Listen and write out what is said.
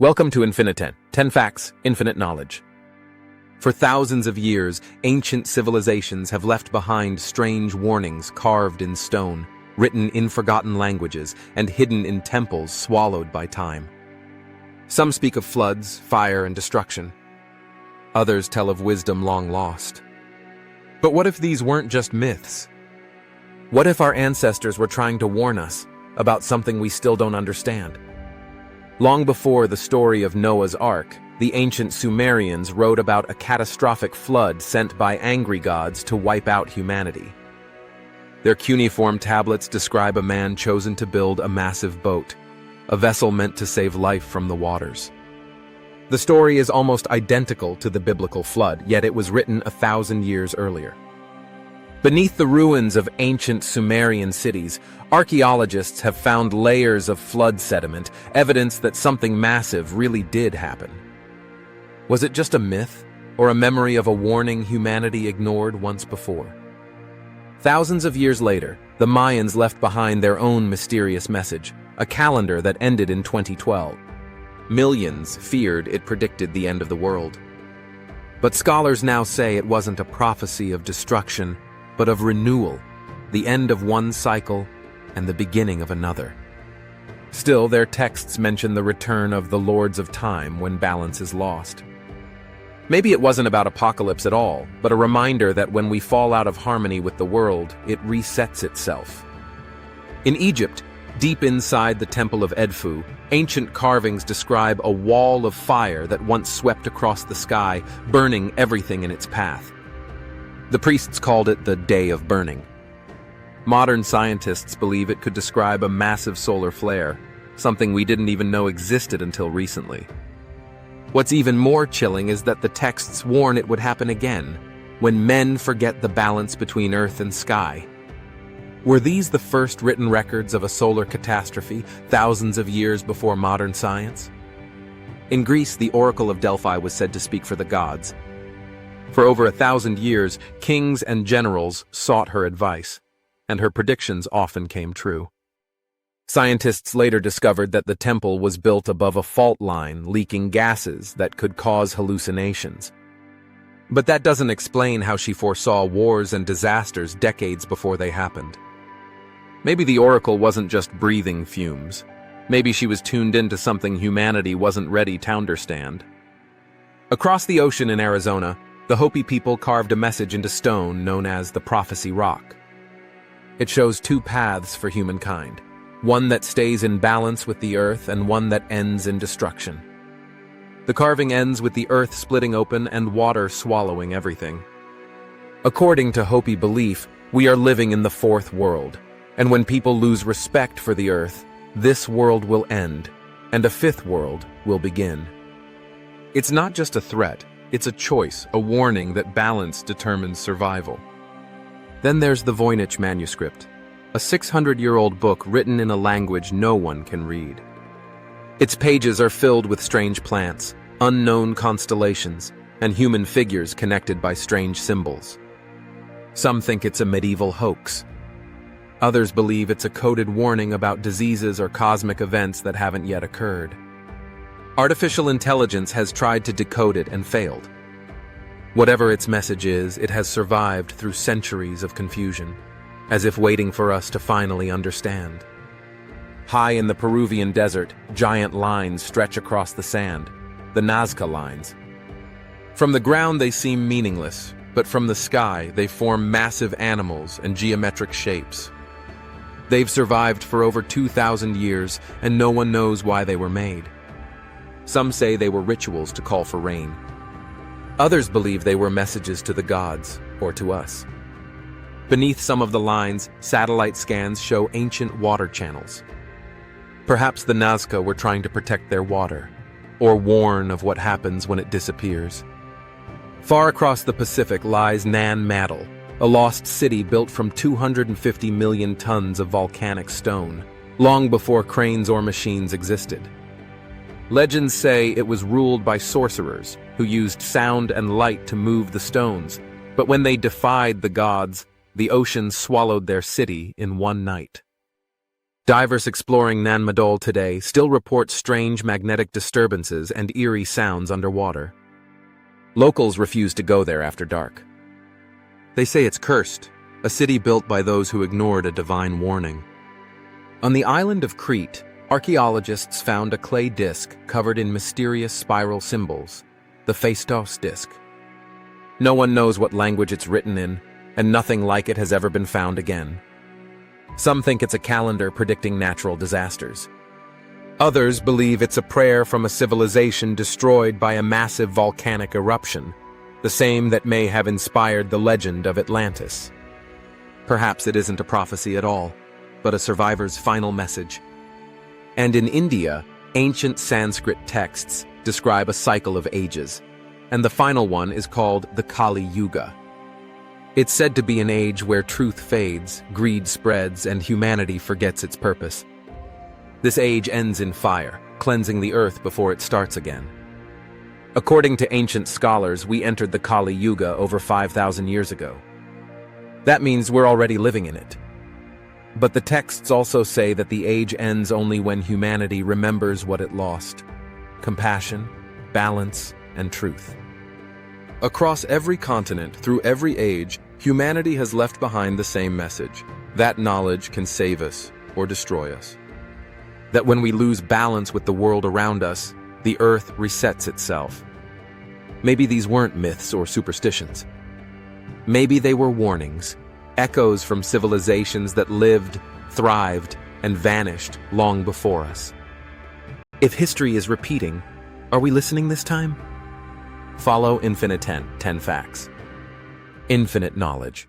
Welcome to InfiniTen, 10 facts, infinite knowledge. For thousands of years, ancient civilizations have left behind strange warnings carved in stone, written in forgotten languages, and hidden in temples swallowed by time. Some speak of floods, fire, and destruction. Others tell of wisdom long lost. But what if these weren't just myths? What if our ancestors were trying to warn us about something we still don't understand? Long before the story of Noah's Ark, the ancient Sumerians wrote about a catastrophic flood sent by angry gods to wipe out humanity. Their cuneiform tablets describe a man chosen to build a massive boat, a vessel meant to save life from the waters. The story is almost identical to the biblical flood, yet it was written 1,000 years earlier. Beneath the ruins of ancient Sumerian cities, archaeologists have found layers of flood sediment, evidence that something massive really did happen. Was it just a myth, or a memory of a warning humanity ignored once before? Thousands of years later, the Mayans left behind their own mysterious message, a calendar that ended in 2012. Millions feared it predicted the end of the world. But scholars now say it wasn't a prophecy of destruction, but of renewal, the end of one cycle and the beginning of another. Still, their texts mention the return of the lords of time when balance is lost. Maybe it wasn't about apocalypse at all, but a reminder that when we fall out of harmony with the world, it resets itself. In Egypt, deep inside the Temple of Edfu, ancient carvings describe a wall of fire that once swept across the sky, burning everything in its path. The priests called it the Day of Burning. Modern scientists believe it could describe a massive solar flare, something we didn't even know existed until recently. What's even more chilling is that the texts warn it would happen again, when men forget the balance between earth and sky. Were these the first written records of a solar catastrophe, thousands of years before modern science? In Greece, the Oracle of Delphi was said to speak for the gods. For over 1,000 years, kings and generals sought her advice, and her predictions often came true. Scientists later discovered that the temple was built above a fault line, leaking gases that could cause hallucinations. But that doesn't explain how she foresaw wars and disasters decades before they happened. Maybe the oracle wasn't just breathing fumes. Maybe she was tuned into something humanity wasn't ready to understand. Across the ocean in Arizona, the Hopi people carved a message into stone known as the Prophecy Rock. It shows two paths for humankind, one that stays in balance with the earth and one that ends in destruction. The carving ends with the earth splitting open and water swallowing everything. According to Hopi belief, we are living in the fourth world, and when people lose respect for the earth, this world will end, and a fifth world will begin. It's not just a threat. It's a choice, a warning that balance determines survival. Then there's the Voynich manuscript, a 600-year-old book written in a language no one can read. Its pages are filled with strange plants, unknown constellations, and human figures connected by strange symbols. Some think it's a medieval hoax. Others believe it's a coded warning about diseases or cosmic events that haven't yet occurred. Artificial intelligence has tried to decode it and failed. Whatever its message is, it has survived through centuries of confusion, as if waiting for us to finally understand. High in the Peruvian desert, giant lines stretch across the sand, the Nazca lines. From the ground they seem meaningless, but from the sky they form massive animals and geometric shapes. They've survived for over 2,000 years, and no one knows why they were made. Some say they were rituals to call for rain. Others believe they were messages to the gods, or to us. Beneath some of the lines, satellite scans show ancient water channels. Perhaps the Nazca were trying to protect their water, or warn of what happens when it disappears. Far across the Pacific lies Nan Madol, a lost city built from 250 million tons of volcanic stone, long before cranes or machines existed. Legends say it was ruled by sorcerers who used sound and light to move the stones, but when they defied the gods, the ocean swallowed their city in one night. Divers exploring Nan Madol today still report strange magnetic disturbances and eerie sounds underwater. Locals refuse to go there after dark. They say it's cursed, a city built by those who ignored a divine warning. On the island of Crete, archaeologists found a clay disc covered in mysterious spiral symbols, the Phaistos disc. No one knows what language it's written in, and nothing like it has ever been found again. Some think it's a calendar predicting natural disasters. Others believe it's a prayer from a civilization destroyed by a massive volcanic eruption, the same that may have inspired the legend of Atlantis. Perhaps it isn't a prophecy at all, but a survivor's final message. And in India, ancient Sanskrit texts describe a cycle of ages, and the final one is called the Kali Yuga. It's said to be an age where truth fades, greed spreads, and humanity forgets its purpose. This age ends in fire, cleansing the earth before it starts again. According to ancient scholars, we entered the Kali Yuga over 5,000 years ago. That means we're already living in it. But the texts also say that the age ends only when humanity remembers what it lost: compassion, balance, and truth. Across every continent, through every age, humanity has left behind the same message: that knowledge can save us or destroy us. That when we lose balance with the world around us, the earth resets itself. Maybe these weren't myths or superstitions. Maybe they were warnings, echoes from civilizations that lived, thrived, and vanished long before us. If history is repeating, are we listening this time? Follow InfiniTen, 10 facts. Infinite knowledge.